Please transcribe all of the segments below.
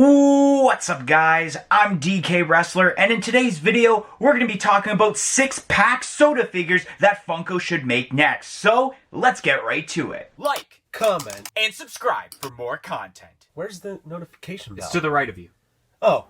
What's up, guys? I'm DK Wrestler, and in today's video, we're going to be talking about 6-pack soda figures that Funko should make next. So, let's get right to it. Like, comment, and subscribe for more content. Where's the notification bell? It's to the right of you. Oh.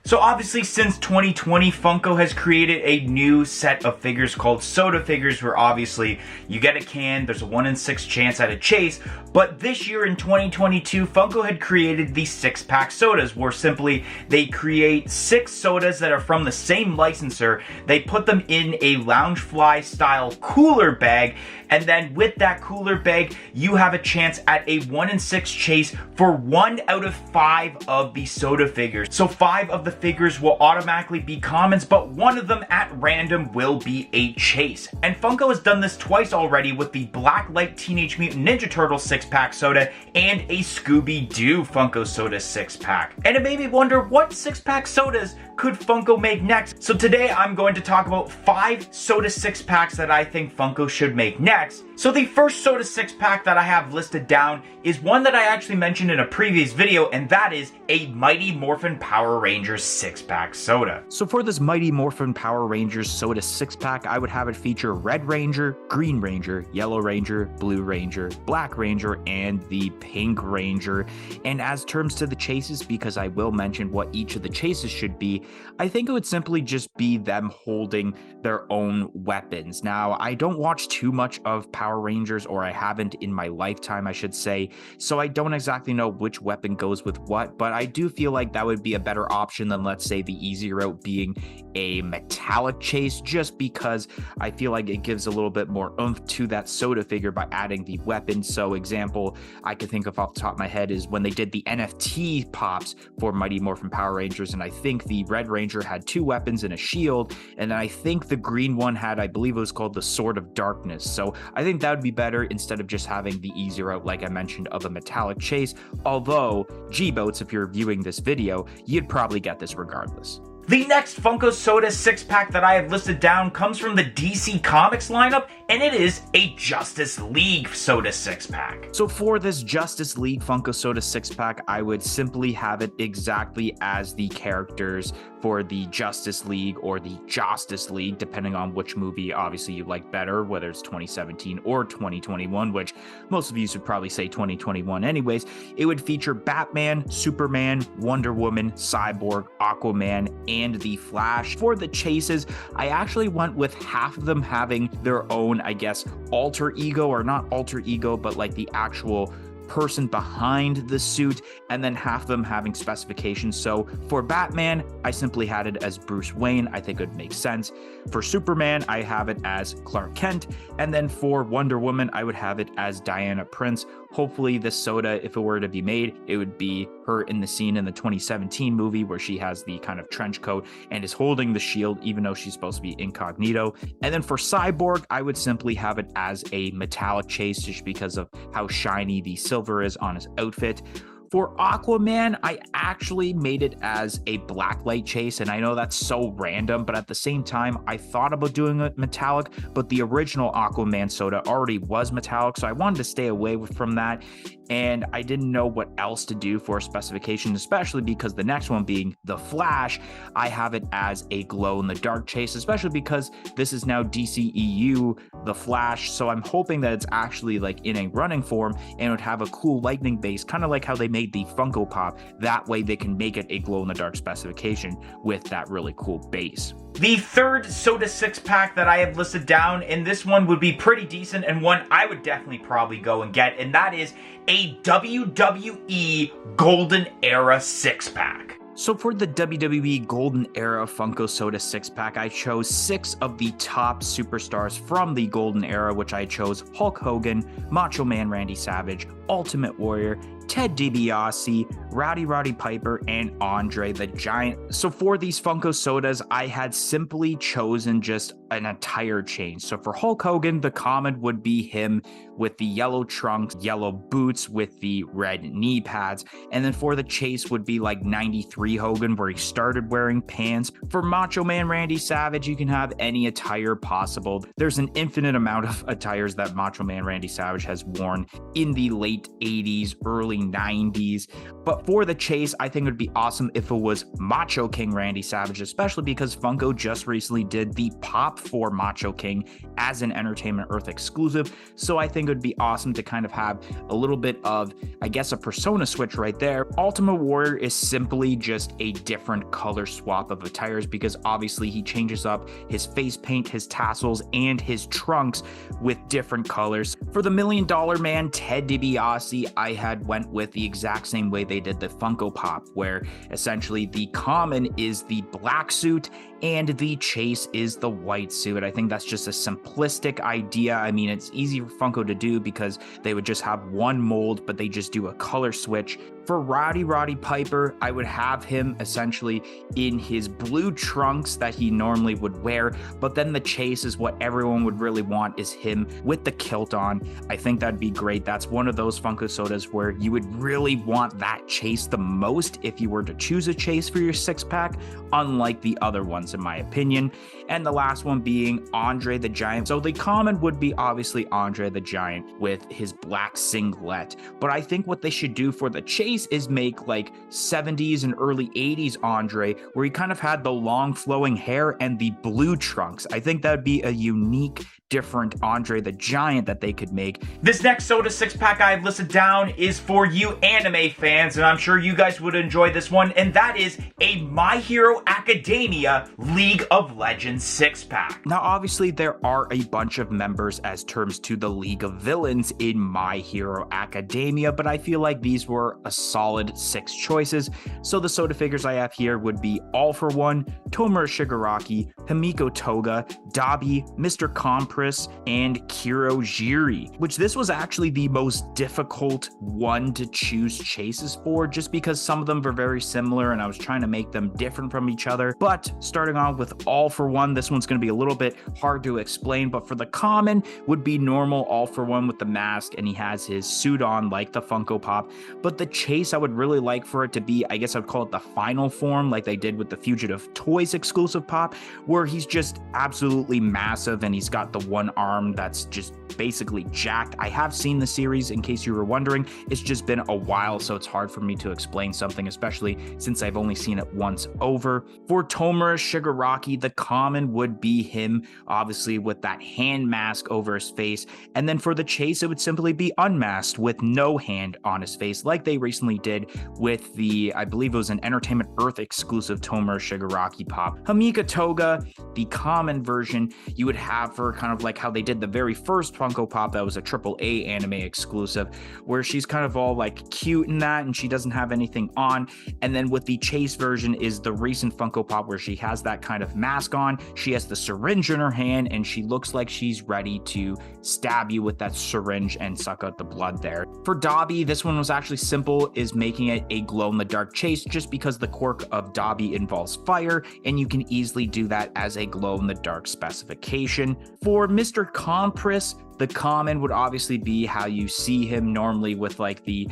So obviously, since 2020, Funko has created a new set of figures called soda figures, where obviously you get a can, there's a 1 in 6 chance at a chase, but this year in 2022, Funko had created the 6-pack sodas, where simply they create 6 sodas that are from the same licensor, they put them in a Loungefly style cooler bag, and then with that cooler bag, you have a chance at a 1 in 6 chase for 1 out of 5 of the soda figures. So 5 of the figures will automatically be commons, but 1 of them at random will be a chase. And Funko has done this twice already with the Blacklight Teenage Mutant Ninja Turtle 6-pack soda and a Scooby-Doo Funko soda 6-pack. And it made me wonder, what 6-pack sodas could Funko make next? So today I'm going to talk about 5 soda 6-packs that I think Funko should make next. So the first soda 6-pack that I have listed down is one that I actually mentioned in a previous video, and that is a Mighty Morphin Power Rangers 6-pack soda. So for this Mighty Morphin Power Rangers soda 6-pack, I would have it feature Red Ranger, Green Ranger, Yellow Ranger, Blue Ranger, Black Ranger, and the Pink Ranger. And as terms to the chases, because I will mention what each of the chases should be, I think it would simply just be them holding their own weapons. Now, I don't watch too much of Power Rangers, or I haven't in my lifetime, I should say, so I don't exactly know which weapon goes with what, but I do feel like that would be a better option than, let's say, the easy route being a metallic chase, just because I feel like it gives a little bit more oomph to that soda figure by adding the weapon. So example I could think of off the top of my head is when they did the NFT pops for Mighty Morphin Power Rangers, and I think the Red Ranger had 2 weapons and a shield, and then I think the green one had, I believe it was called the Sword of Darkness. So I think that would be better instead of just having the easy route, like I mentioned, of a metallic chase. Although, G-Boats, if you're viewing this video, you'd probably get this regardless. The next Funko Soda 6-pack that I have listed down comes from the DC Comics lineup, and it is a Justice League Soda 6-pack. So for this Justice League Funko Soda 6-pack, I would simply have it exactly as the characters for the Justice League or the Justice League, depending on which movie obviously you like better, whether it's 2017 or 2021, which most of you should probably say 2021 anyways. It would feature Batman, Superman, Wonder Woman, Cyborg, Aquaman, and the Flash. For the chases, I actually went with half of them having their own, I guess, alter ego, or not alter ego, but like the actual person behind the suit, and then half of them having specifications. So for Batman, I simply had it as Bruce Wayne. I think it would make sense. For Superman, I have it as Clark Kent, and then for Wonder Woman, I would have it as Diana Prince. Hopefully this soda, if it were to be made, it would be her in the scene in the 2017 movie where she has the kind of trench coat and is holding the shield, even though she's supposed to be incognito. And then for Cyborg, I would simply have it as a metallic chase, just because of how shiny the silver is on his outfit. For Aquaman, I actually made it as a blacklight chase, and I know that's so random, but at the same time, I thought about doing it metallic, but the original Aquaman soda already was metallic, so I wanted to stay away from that, and I didn't know what else to do for a specification, especially because the next one being the Flash, I have it as a glow-in-the-dark chase, especially because this is now DCEU, the Flash, so I'm hoping that it's actually like in a running form, and it would have a cool lightning base, kind of like how they made the Funko Pop. That way they can make it a glow-in-the-dark specification with that really cool base. The third Soda 6-pack that I have listed down, and this one would be pretty decent and one I would definitely probably go and get, and that is a WWE Golden Era 6-pack. So for the WWE Golden Era Funko Soda 6-pack, I chose 6 of the top superstars from the Golden Era, which I chose Hulk Hogan, Macho Man Randy Savage, Ultimate Warrior, Ted DiBiase, Roddy Piper, and Andre the Giant. So for these Funko Sodas, I had simply chosen just an attire change. So for Hulk Hogan, the common would be him with the yellow trunks, yellow boots with the red knee pads. And then for the chase would be like 93 Hogan, where he started wearing pants. For Macho Man Randy Savage, you can have any attire possible. There's an infinite amount of attires that Macho Man Randy Savage has worn in the late 80s, early 90s. But for the chase, I think it would be awesome if it was Macho King Randy Savage, especially because Funko just recently did the pop for Macho King as an Entertainment Earth exclusive. So I think it would be awesome to kind of have a little bit of, I guess, a persona switch right there. Ultimate Warrior is simply just a different color swap of attires, because obviously he changes up his face paint, his tassels, and his trunks with different colors. For the $1 Million Man, Ted DiBiase, I had went with the exact same way they did the Funko Pop, where essentially the common is the black suit and the chase is the white suit. I think that's just a simplistic idea. I mean, it's easy for Funko to do because they would just have one mold, but they just do a color switch. For Roddy Piper, I would have him essentially in his blue trunks that he normally would wear, but then the chase is what everyone would really want, is him with the kilt on. I think that'd be great. That's one of those Funko Sodas where you would really want that chase the most if you were to choose a chase for your 6-pack, unlike the other ones in my opinion. And the last one being Andre the Giant. So the common would be obviously Andre the Giant with his black singlet, but I think what they should do for the chase is make like 70s and early 80s Andre, where he kind of had the long flowing hair and the blue trunks. I think that'd be a unique, different Andre the Giant that they could make. This next Soda 6-pack I've listed down is for you anime fans, and I'm sure you guys would enjoy this one, and that is a My Hero Academia League of Legends 6-pack. Now, obviously, there are a bunch of members as terms to the League of Villains in My Hero Academia, but I feel like these were a solid 6 choices. So the Soda figures I have here would be All For One, Tomura Shigaraki, Himiko Toga, Dabi, Mr. Compress, and Kirojiri, which this was actually the most difficult one to choose chases for, just because some of them were very similar and I was trying to make them different from each other. But starting off with All For One, this one's going to be a little bit hard to explain, but for the common would be normal All For One with the mask, and he has his suit on like the Funko Pop. But the chase, I would really like for it to be, I guess I'd call it the final form, like they did with the Fugitive Toys exclusive pop, where he's just absolutely massive and he's got the one arm that's just basically jacked. I have seen the series, in case you were wondering. It's just been a while, so it's hard for me to explain something, especially since I've only seen it once over. For Tomura Shigaraki, the common would be him, obviously with that hand mask over his face, and then for the chase, it would simply be unmasked with no hand on his face, like they recently did with the, I believe it was an Entertainment Earth exclusive Tomura Shigaraki pop. Himiko Toga, the common version, you would have for kind of like how they did the very first Funko Pop that was a AAA anime exclusive, where she's kind of all like cute in that and she doesn't have anything on. And then with the chase version is the recent Funko Pop where she has that kind of mask on, she has the syringe in her hand, and she looks like she's ready to stab you with that syringe and suck out the blood there. For Dabi, this one was actually simple, is making it a glow-in-the-dark chase, just because the quirk of Dabi involves fire, and you can easily do that as a glow-in-the-dark specification. For Mr. Compress, the common would obviously be how you see him normally with like the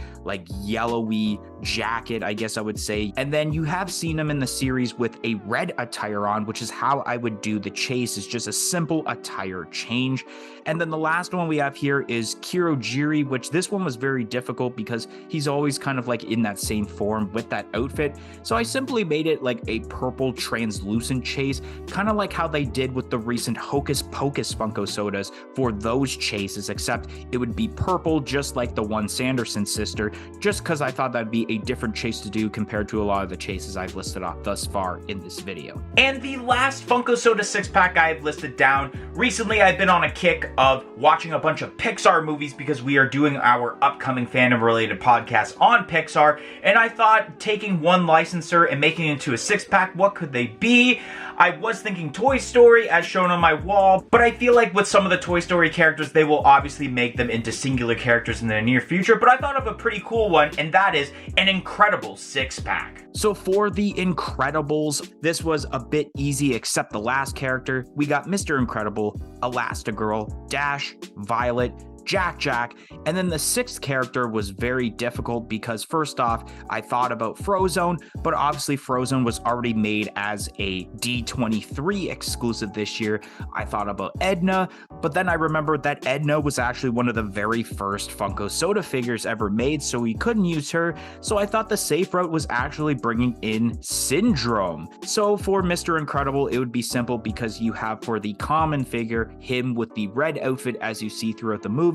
yellowy jacket, I guess I would say. And then you have seen him in the series with a red attire on, which is how I would do the chase, is just a simple attire change. And then the last one we have here is Kirojiri, which this one was very difficult because he's always kind of like in that same form with that outfit. So I simply made it like a purple translucent chase, kind of like how they did with the recent Hocus Pocus Funko Sodas for those chases, except it would be purple just like the one Sanderson sister, just because I thought that'd be a different chase to do compared to a lot of the chases I've listed off thus far in this video. And the last Funko Soda 6-pack I've listed down, recently I've been on a kick of watching a bunch of Pixar movies because we are doing our upcoming fandom related podcast on Pixar, and I thought taking one licensor and making it into a 6-pack, what could they be? I was thinking Toy Story as shown on my wall, but I feel like with some of the Toy Story characters characters, they will obviously make them into singular characters in the near future, but I thought of a pretty cool one, and that is an Incredible 6-pack. So for the Incredibles, this was a bit easy except the last character. We got Mr. Incredible, Elastigirl, Dash, Violet, Jack, and then the sixth character was very difficult because first off, I thought about Frozone, but obviously Frozone was already made as a D23 exclusive this year. I thought about Edna, but then I remembered that Edna was actually one of the very first Funko Soda figures ever made, so we couldn't use her, so I thought the safe route was actually bringing in Syndrome. So for Mr. Incredible, it would be simple because you have for the common figure, him with the red outfit as you see throughout the movies,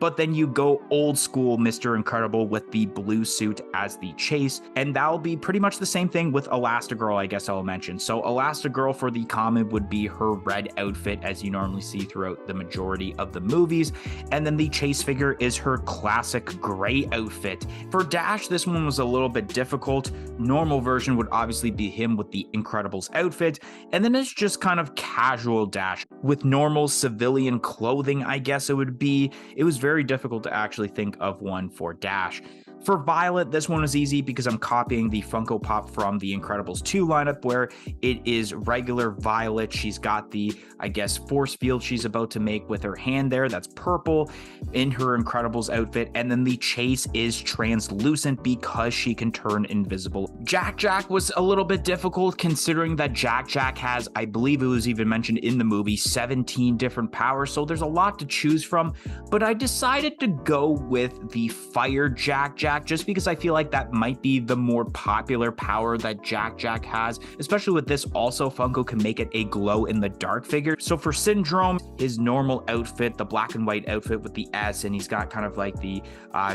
but then you go old school Mr. Incredible with the blue suit as the chase, and that'll be pretty much the same thing with Elastigirl, I guess I'll mention. So Elastigirl for the common would be her red outfit as you normally see throughout the majority of the movies, and then the chase figure is her classic gray outfit. For Dash, this one was a little bit difficult. Normal version would obviously be him with the Incredibles outfit, and then it's just kind of casual Dash with normal civilian clothing, I guess it would be. It was very difficult to actually think of one for Dash. For Violet, this one was easy because I'm copying the Funko Pop from the Incredibles 2 lineup where it is regular Violet. She's got the, I guess, force field she's about to make with her hand there. That's purple in her Incredibles outfit. And then the chase is translucent because she can turn invisible. Jack was a little bit difficult considering that Jack has, I believe it was even mentioned in the movie, 17 different powers. So there's a lot to choose from, but I decided to go with the Fire Jack just because I feel like that might be the more popular power that Jack has, especially with this also Funko can make it a glow in the dark figure. So for Syndrome, his normal outfit, the black and white outfit with the S, and he's got kind of like the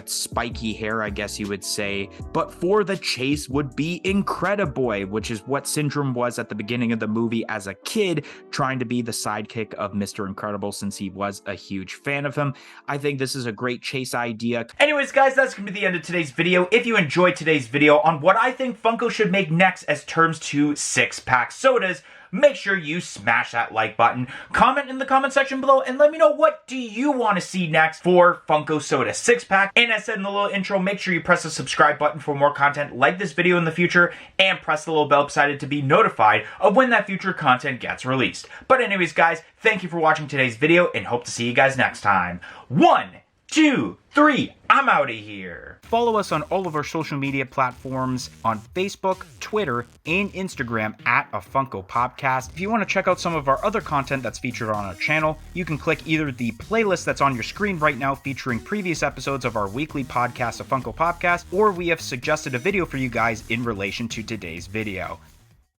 spiky hair, I guess you would say. But for the chase would be Incrediboy, which is what Syndrome was at the beginning of the movie as a kid, trying to be the sidekick of Mr. Incredible since he was a huge fan of him. I think this is a great chase idea. Anyways, guys, that's going to be the end of today's video. If you enjoyed today's video on what I think Funko should make next as terms to 6-pack sodas, make sure you smash that like button, comment in the comment section below, and let me know what do you want to see next for Funko Soda 6-pack. And as said in the little intro, make sure you press the subscribe button for more content like this video in the future, and press the little bell beside it to be notified of when that future content gets released. But anyways, guys, thank you for watching today's video, and hope to see you guys next time. 1, 2, 3, I'm out of here. Follow us on all of our social media platforms on Facebook, Twitter, and Instagram at A Funko Popcast. If you want to check out some of our other content that's featured on our channel, you can click either the playlist that's on your screen right now featuring previous episodes of our weekly podcast, A Funko Popcast, or we have suggested a video for you guys in relation to today's video.